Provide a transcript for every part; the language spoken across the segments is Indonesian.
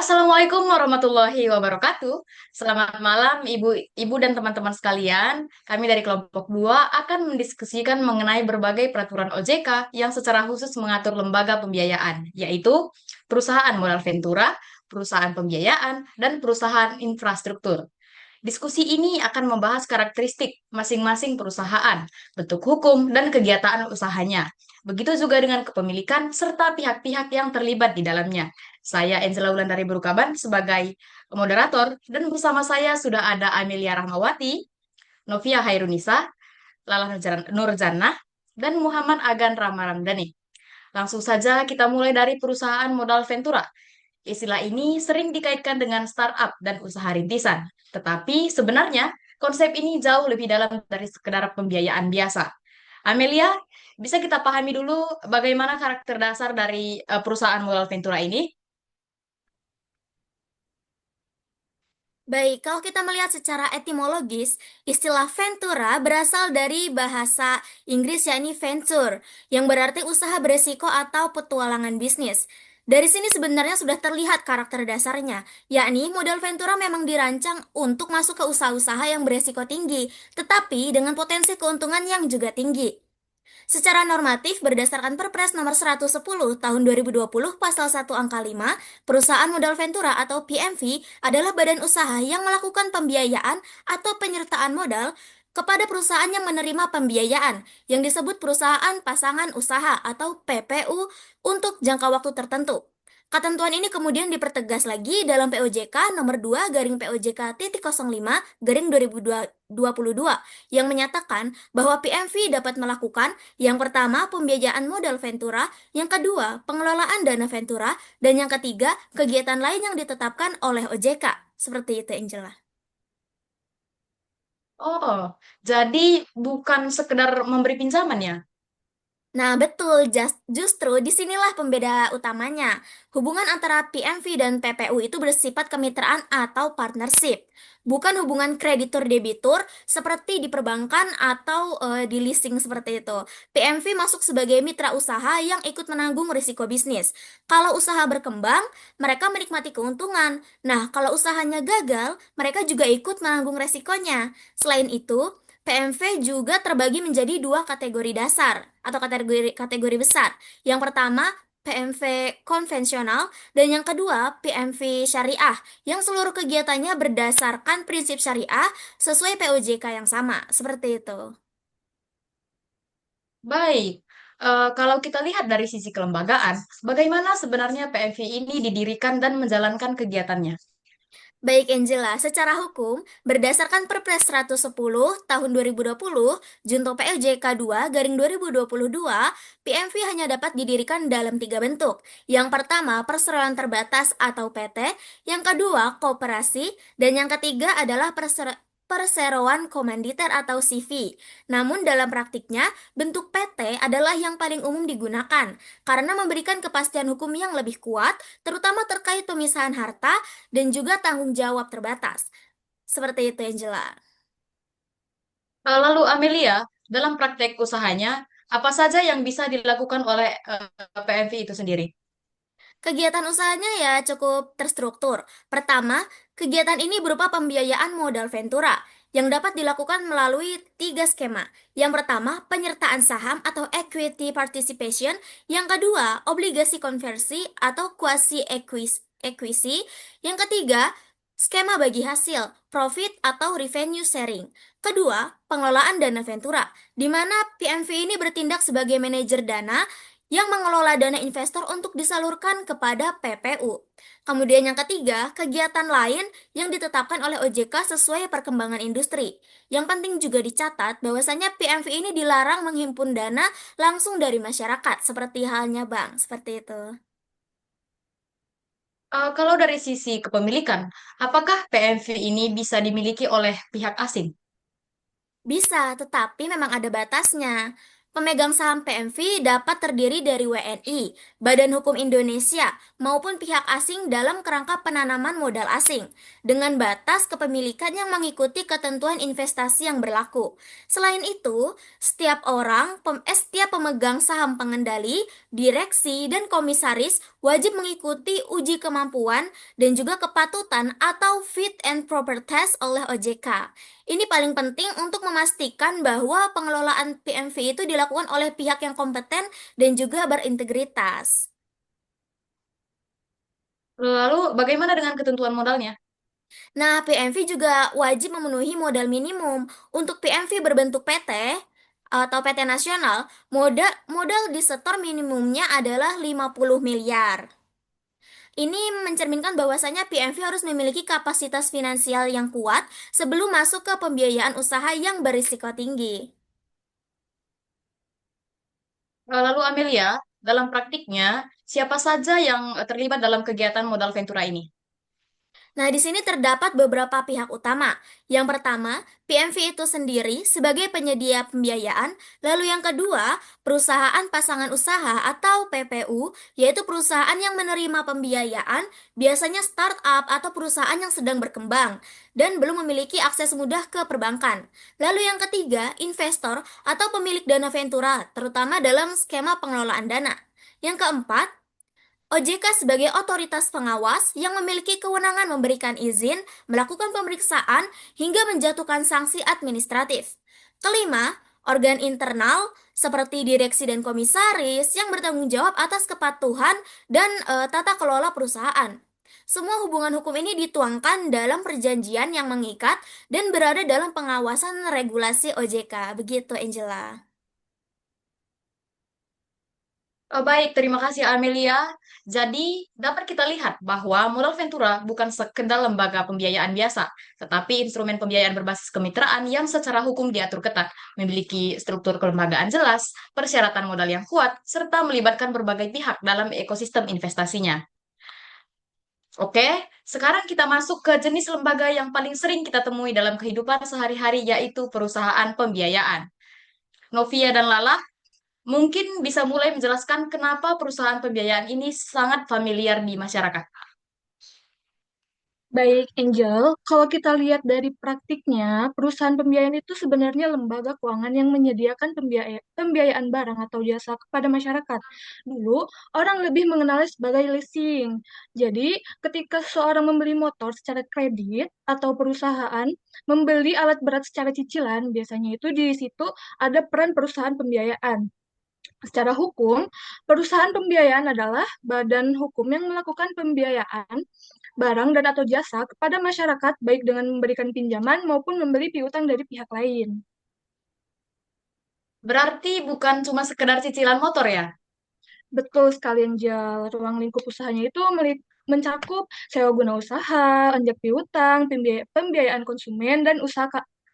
Assalamualaikum warahmatullahi wabarakatuh. Selamat malam ibu dan teman-teman sekalian. Kami dari kelompok 2 akan mendiskusikan mengenai berbagai peraturan OJK yang secara khusus mengatur lembaga pembiayaan, yaitu perusahaan modal ventura, perusahaan pembiayaan, dan perusahaan infrastruktur. Diskusi ini akan membahas karakteristik masing-masing perusahaan, bentuk hukum, dan kegiatan usahanya. Begitu juga dengan kepemilikan serta pihak-pihak yang terlibat di dalamnya. Saya Angela Wulandari Berukaban sebagai moderator, dan bersama saya sudah ada Amelia Rahmawati, Novia Hairunisa, Lala Nurjannah, dan Muhammad Agan Ramaramdhani. Langsung saja kita mulai dari perusahaan modal Ventura. Istilah ini sering dikaitkan dengan startup dan usaha rintisan, tetapi sebenarnya konsep ini jauh lebih dalam dari sekedar pembiayaan biasa. Amelia, bisa kita pahami dulu bagaimana karakter dasar dari perusahaan modal Ventura ini? Baik, kalau kita melihat secara etimologis, istilah ventura berasal dari bahasa Inggris yakni venture, yang berarti usaha beresiko atau petualangan bisnis. Dari sini sebenarnya sudah terlihat karakter dasarnya, yakni modal ventura memang dirancang untuk masuk ke usaha-usaha yang beresiko tinggi, tetapi dengan potensi keuntungan yang juga tinggi. Secara normatif, berdasarkan Perpres nomor 110 tahun 2020 pasal 1 angka 5, perusahaan modal ventura atau PMV adalah badan usaha yang melakukan pembiayaan atau penyertaan modal kepada perusahaan yang menerima pembiayaan yang disebut perusahaan pasangan usaha atau PPU untuk jangka waktu tertentu. Ketentuan ini kemudian dipertegas lagi dalam POJK nomor 2 garing POJK titik 05 garing 2022 yang menyatakan bahwa PMV dapat melakukan yang pertama, pembiayaan modal ventura, yang kedua, pengelolaan dana ventura, dan yang ketiga, kegiatan lain yang ditetapkan oleh OJK. Seperti itu, Angela. Oh, jadi bukan sekedar memberi pinjaman ya? Nah, betul. Justru disinilah pembeda utamanya. Hubungan antara PMV dan PPU itu bersifat kemitraan atau partnership. Bukan hubungan kreditur-debitur seperti di perbankan atau di leasing seperti itu. PMV masuk sebagai mitra usaha yang ikut menanggung risiko bisnis. Kalau usaha berkembang, mereka menikmati keuntungan. Nah, kalau usahanya gagal, mereka juga ikut menanggung resikonya. Selain itu, PMV juga terbagi menjadi dua kategori dasar atau kategori besar. Yang pertama, PMV konvensional dan yang kedua PMV syariah yang seluruh kegiatannya berdasarkan prinsip syariah sesuai POJK yang sama. Seperti itu. Baik. Kalau kita lihat dari sisi kelembagaan, bagaimana sebenarnya PMV ini didirikan dan menjalankan kegiatannya? Baik Angela, secara hukum, berdasarkan Perpres 110 tahun 2020, Junto PLJK 2 garing 2022, PMV hanya dapat didirikan dalam tiga bentuk. Yang pertama, perseroan terbatas atau PT, yang kedua, koperasi, dan yang ketiga adalah perseroan komanditer atau CV. Namun dalam praktiknya, bentuk PT adalah yang paling umum digunakan karena memberikan kepastian hukum yang lebih kuat, terutama terkait pemisahan harta dan juga tanggung jawab terbatas. Seperti itu, Angela. Lalu Amelia, dalam praktek usahanya, apa saja yang bisa dilakukan oleh PMV itu sendiri? Kegiatan usahanya ya cukup terstruktur. Pertama, kegiatan ini berupa pembiayaan modal ventura yang dapat dilakukan melalui tiga skema. Yang pertama, penyertaan saham atau equity participation. Yang kedua, obligasi konversi atau quasi equity. Yang ketiga, skema bagi hasil, profit atau revenue sharing. Kedua, pengelolaan dana ventura, di mana PMV ini bertindak sebagai manajer dana yang mengelola dana investor untuk disalurkan kepada PPU. Kemudian yang ketiga, kegiatan lain yang ditetapkan oleh OJK sesuai perkembangan industri. Yang penting juga dicatat bahwasanya PMV ini dilarang menghimpun dana langsung dari masyarakat, seperti halnya bank, seperti itu. Kalau dari sisi kepemilikan, apakah PMV ini bisa dimiliki oleh pihak asing? Bisa, tetapi memang ada batasnya. Pemegang saham PMV dapat terdiri dari WNI, Badan Hukum Indonesia, maupun pihak asing dalam kerangka penanaman modal asing, dengan batas kepemilikan yang mengikuti ketentuan investasi yang berlaku. Selain itu, setiap pemegang saham pengendali, direksi, dan komisaris wajib mengikuti uji kemampuan dan juga kepatutan atau fit and proper test oleh OJK. Ini paling penting untuk memastikan bahwa pengelolaan PMV itu dilakukan oleh pihak yang kompeten dan juga berintegritas. Lalu, bagaimana dengan ketentuan modalnya? Nah, PMV juga wajib memenuhi modal minimum. Untuk PMV berbentuk PT atau PT nasional, modal modal disetor minimumnya adalah 50 miliar. Ini mencerminkan bahwasanya PMV harus memiliki kapasitas finansial yang kuat sebelum masuk ke pembiayaan usaha yang berisiko tinggi. Lalu Amelia, dalam praktiknya, siapa saja yang terlibat dalam kegiatan modal ventura ini? Nah, di sini terdapat beberapa pihak utama. Yang pertama, PMV itu sendiri sebagai penyedia pembiayaan, lalu yang kedua, perusahaan pasangan usaha atau PPU, yaitu perusahaan yang menerima pembiayaan, biasanya startup atau perusahaan yang sedang berkembang dan belum memiliki akses mudah ke perbankan. Lalu yang ketiga, investor atau pemilik dana ventura, terutama dalam skema pengelolaan dana. Yang keempat, OJK sebagai otoritas pengawas yang memiliki kewenangan memberikan izin, melakukan pemeriksaan, hingga menjatuhkan sanksi administratif. Kelima, organ internal seperti direksi dan komisaris yang bertanggung jawab atas kepatuhan dan tata kelola perusahaan. Semua hubungan hukum ini dituangkan dalam perjanjian yang mengikat dan berada dalam pengawasan regulasi OJK. Begitu, Angela. Baik, terima kasih Amelia. Jadi, dapat kita lihat bahwa modal ventura bukan sekedar lembaga pembiayaan biasa, tetapi instrumen pembiayaan berbasis kemitraan yang secara hukum diatur ketat, memiliki struktur kelembagaan jelas, persyaratan modal yang kuat, serta melibatkan berbagai pihak dalam ekosistem investasinya. Oke, sekarang kita masuk ke jenis lembaga yang paling sering kita temui dalam kehidupan sehari-hari, yaitu perusahaan pembiayaan. Novia dan Lala mungkin bisa mulai menjelaskan kenapa perusahaan pembiayaan ini sangat familiar di masyarakat. Baik, Angel. Kalau kita lihat dari praktiknya, perusahaan pembiayaan itu sebenarnya lembaga keuangan yang menyediakan pembiayaan barang atau jasa kepada masyarakat. Dulu, orang lebih mengenalnya sebagai leasing. Jadi, ketika seseorang membeli motor secara kredit atau perusahaan membeli alat berat secara cicilan, biasanya itu di situ ada peran perusahaan pembiayaan. Secara hukum, perusahaan pembiayaan adalah badan hukum yang melakukan pembiayaan barang dan atau jasa kepada masyarakat baik dengan memberikan pinjaman maupun membeli piutang dari pihak lain. Berarti bukan cuma sekedar cicilan motor ya? Betul sekali, Angel. Ruang lingkup usahanya itu mencakup sewa guna usaha, anjak piutang, pembiayaan konsumen, dan usaha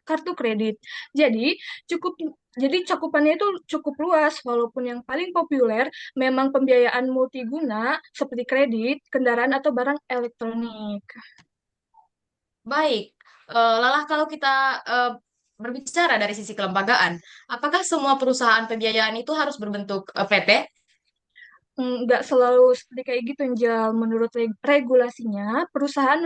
kartu kredit. Jadi, cukup jadi cakupannya itu cukup luas, walaupun yang paling populer memang pembiayaan multiguna seperti kredit, kendaraan, atau barang elektronik. Baik, Lalah kalau kita eh, berbicara dari sisi kelembagaan, apakah semua perusahaan pembiayaan itu harus berbentuk PT? Nggak selalu seperti kayak gitu, Njal. Menurut regulasinya, perusahaan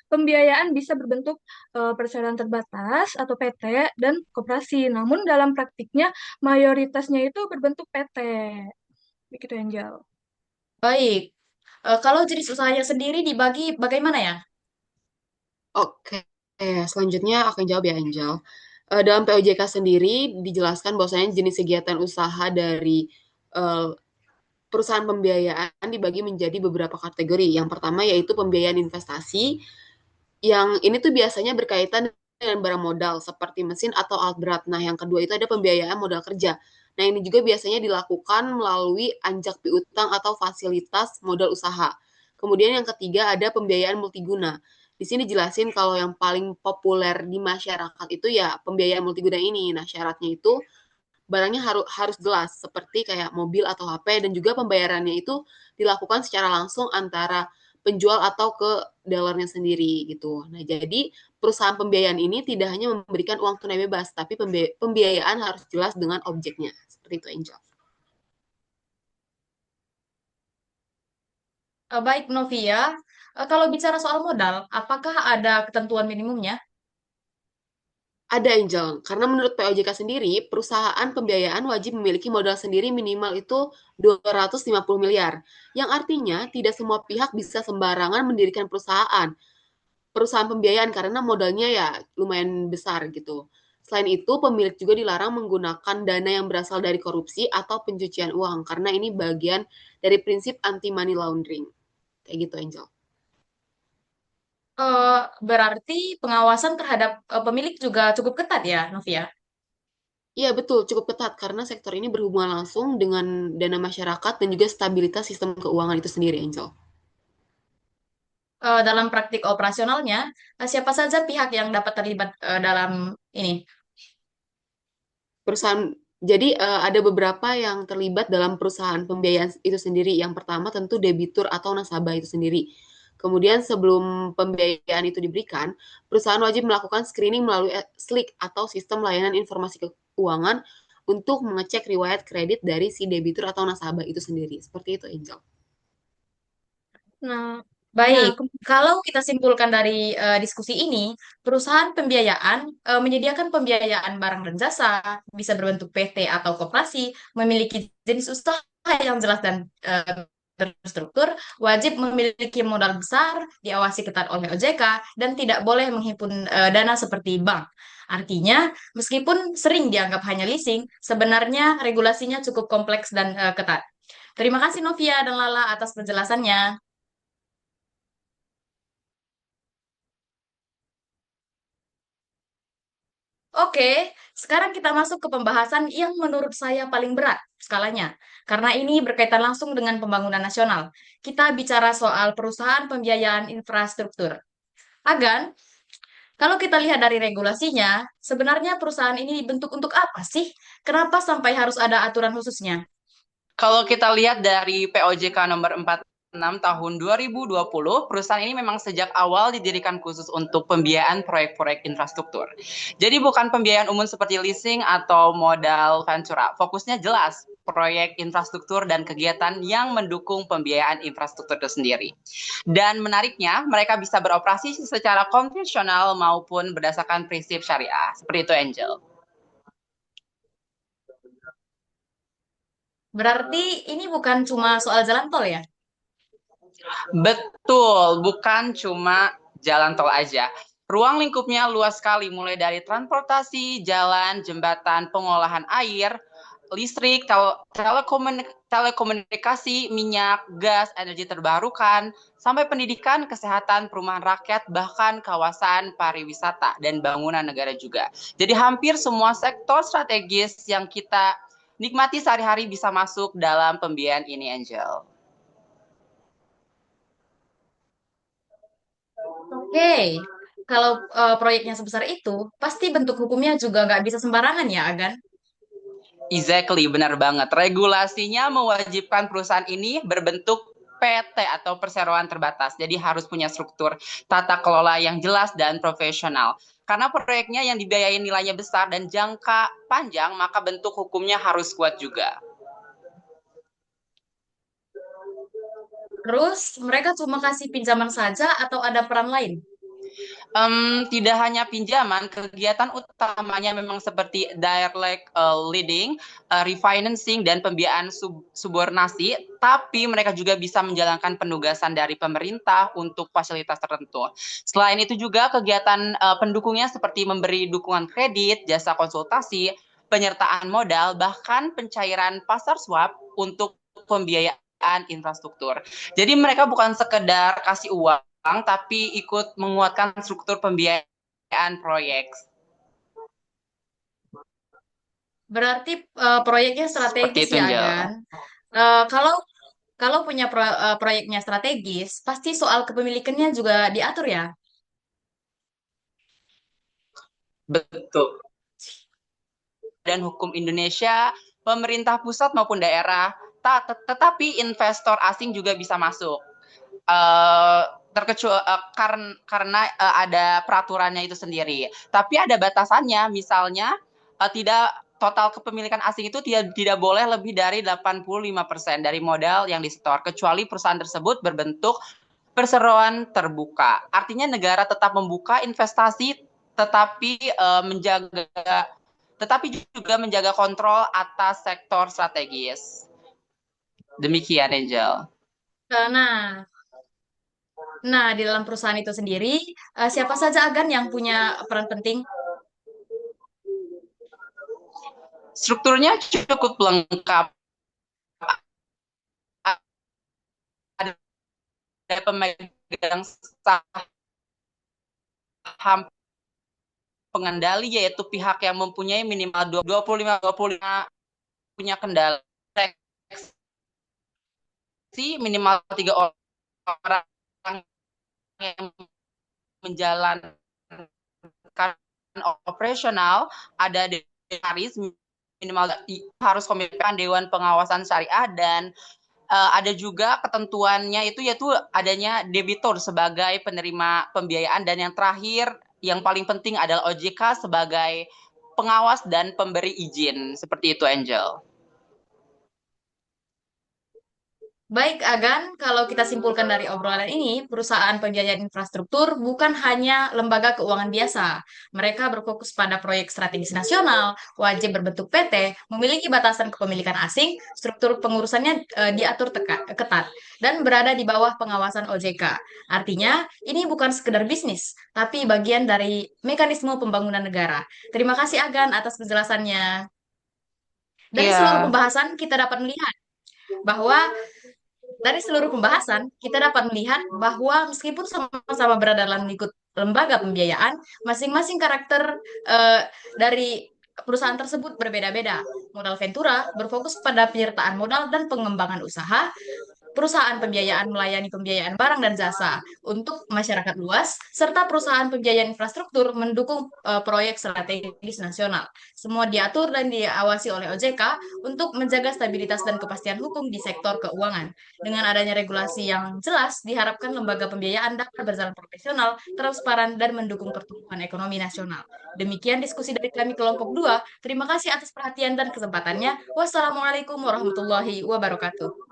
pembiayaan bisa berbentuk perseroan terbatas atau PT dan koperasi. Namun dalam praktiknya, mayoritasnya itu berbentuk PT. Begitu, Njal. Baik, kalau jenis usahanya sendiri dibagi bagaimana ya? Oke, selanjutnya akan jawab ya Angel. Dalam POJK sendiri dijelaskan bahwasanya jenis kegiatan usaha dari eh, perusahaan pembiayaan dibagi menjadi beberapa kategori. Yang pertama yaitu pembiayaan investasi, yang ini tuh biasanya berkaitan dengan barang modal seperti mesin atau alat berat. Nah, yang kedua itu ada pembiayaan modal kerja. Nah, ini juga biasanya dilakukan melalui anjak piutang atau fasilitas modal usaha. Kemudian yang ketiga ada pembiayaan multiguna. Di sini jelasin kalau yang paling populer di masyarakat itu ya pembiayaan multiguna ini. Nah, syaratnya itu barangnya harus jelas seperti kayak mobil atau HP, dan juga pembayarannya itu dilakukan secara langsung antara penjual atau ke dealernya sendiri gitu. Nah, jadi perusahaan pembiayaan ini tidak hanya memberikan uang tunai bebas, tapi pembiayaan harus jelas dengan objeknya. Seperti itu, Angel. Baik, Novia. Kalau bicara soal modal, apakah ada ketentuan minimumnya? Ada, Angel. Karena menurut POJK sendiri, perusahaan pembiayaan wajib memiliki modal sendiri minimal itu 250 miliar. Yang artinya tidak semua pihak bisa sembarangan mendirikan perusahaan pembiayaan karena modalnya ya lumayan besar gitu. Selain itu, pemilik juga dilarang menggunakan dana yang berasal dari korupsi atau pencucian uang karena ini bagian dari prinsip anti money laundering. Kayak gitu, Angel. Berarti pengawasan terhadap pemilik juga cukup ketat ya, Novia? Iya, betul, cukup ketat karena sektor ini berhubungan langsung dengan dana masyarakat dan juga stabilitas sistem keuangan itu sendiri, Angel. Dalam praktik operasionalnya, siapa saja pihak yang dapat terlibat dalam ini? Perusahaan jadi ada beberapa yang terlibat dalam perusahaan pembiayaan itu sendiri. Yang pertama tentu debitur atau nasabah itu sendiri. Kemudian sebelum pembiayaan itu diberikan, perusahaan wajib melakukan screening melalui SLIC atau Sistem Layanan Informasi Keuangan untuk mengecek riwayat kredit dari si debitur atau nasabah itu sendiri. Seperti itu, Angel. Nah, nah, Baik, kalau kita simpulkan dari diskusi ini, perusahaan pembiayaan menyediakan pembiayaan barang dan jasa, bisa berbentuk PT atau koperasi, memiliki jenis usaha yang jelas dan terstruktur, wajib memiliki modal besar, diawasi ketat oleh OJK, dan tidak boleh menghimpun dana seperti bank. Artinya, meskipun sering dianggap hanya leasing, sebenarnya regulasinya cukup kompleks dan ketat. Terima kasih Novia dan Lala atas penjelasannya. Oke, sekarang kita masuk ke pembahasan yang menurut saya paling berat skalanya, karena ini berkaitan langsung dengan pembangunan nasional. Kita bicara soal perusahaan pembiayaan infrastruktur. Agan, kalau kita lihat dari regulasinya, sebenarnya perusahaan ini dibentuk untuk apa sih? Kenapa sampai harus ada aturan khususnya? Kalau kita lihat dari POJK nomor 46 tahun 2020, perusahaan ini memang sejak awal didirikan khusus untuk pembiayaan proyek-proyek infrastruktur. Jadi bukan pembiayaan umum seperti leasing atau modal ventura. Fokusnya jelas, proyek infrastruktur dan kegiatan yang mendukung pembiayaan infrastruktur itu sendiri. Dan menariknya, mereka bisa beroperasi secara konvensional maupun berdasarkan prinsip syariah. Seperti itu, Angel. Berarti ini bukan cuma soal jalan tol ya? Betul, bukan cuma jalan tol aja. Ruang lingkupnya luas sekali, mulai dari transportasi, jalan, jembatan, pengolahan air, listrik, telekomunikasi, minyak, gas, energi terbarukan, sampai pendidikan, kesehatan, perumahan rakyat, bahkan kawasan pariwisata dan bangunan negara juga. Jadi hampir semua sektor strategis yang kita nikmati sehari-hari bisa masuk dalam pembiayaan ini, Angel. Oke, kalau proyeknya sebesar itu, pasti bentuk hukumnya juga nggak bisa sembarangan ya, Agan? Exactly, benar banget. Regulasinya mewajibkan perusahaan ini berbentuk PT atau perseroan terbatas. Jadi harus punya struktur tata kelola yang jelas dan profesional. Karena proyeknya yang dibiayai nilainya besar dan jangka panjang, maka bentuk hukumnya harus kuat juga. Terus mereka cuma kasih pinjaman saja atau ada peran lain? Tidak hanya pinjaman, kegiatan utamanya memang seperti direct lending, refinancing, dan pembiayaan subordinasi, tapi mereka juga bisa menjalankan penugasan dari pemerintah untuk fasilitas tertentu. Selain itu juga kegiatan pendukungnya seperti memberi dukungan kredit, jasa konsultasi, penyertaan modal, bahkan pencairan pasar swap untuk pembiayaan infrastruktur. Jadi mereka bukan sekedar kasih uang, tapi ikut menguatkan struktur pembiayaan proyek. Berarti proyeknya Seperti strategis itu, ya, Angel. Agan. Kalau kalau punya proyeknya strategis, pasti soal kepemilikannya juga diatur ya. Betul. Dan hukum Indonesia, pemerintah pusat maupun daerah, tetapi investor asing juga bisa masuk. Terkecuali karena ada peraturannya itu sendiri. Tapi ada batasannya, misalnya tidak total kepemilikan asing itu tidak boleh lebih dari 85% dari modal yang disetor, kecuali perusahaan tersebut berbentuk perseroan terbuka. Artinya negara tetap membuka investasi, tetapi juga menjaga kontrol atas sektor strategis. Demikian, Angel. Nah, di dalam perusahaan itu sendiri, siapa saja agan yang punya peran penting? Strukturnya cukup lengkap. Ada pemegang saham pengendali, yaitu pihak yang mempunyai minimal 25 punya kendali minimal 3 orang yang menjalankan operasional, ada dewaris minimal harus komitmen Dewan Pengawasan Syariah, dan ada juga ketentuannya itu yaitu adanya debitur sebagai penerima pembiayaan, dan yang terakhir yang paling penting adalah OJK sebagai pengawas dan pemberi izin. Seperti itu, Angel. Baik, Agan, kalau kita simpulkan dari obrolan ini, perusahaan pembiayaan infrastruktur bukan hanya lembaga keuangan biasa. Mereka berfokus pada proyek strategis nasional, wajib berbentuk PT, memiliki batasan kepemilikan asing, struktur pengurusannya diatur ketat, dan berada di bawah pengawasan OJK. Artinya, ini bukan sekedar bisnis, tapi bagian dari mekanisme pembangunan negara. Terima kasih, Agan, atas penjelasannya. Dari seluruh Iya. pembahasan, kita dapat melihat bahwa meskipun sama-sama berada dalam lingkup lembaga pembiayaan, masing-masing karakter dari perusahaan tersebut berbeda-beda. Modal Ventura berfokus pada penyertaan modal dan pengembangan usaha. Perusahaan pembiayaan melayani pembiayaan barang dan jasa untuk masyarakat luas, serta perusahaan pembiayaan infrastruktur mendukung proyek strategis nasional. Semua diatur dan diawasi oleh OJK untuk menjaga stabilitas dan kepastian hukum di sektor keuangan. Dengan adanya regulasi yang jelas, diharapkan lembaga pembiayaan dapat berjalan profesional, transparan, dan mendukung pertumbuhan ekonomi nasional. Demikian diskusi dari kami kelompok 2. Terima kasih atas perhatian dan kesempatannya. Wassalamualaikum warahmatullahi wabarakatuh.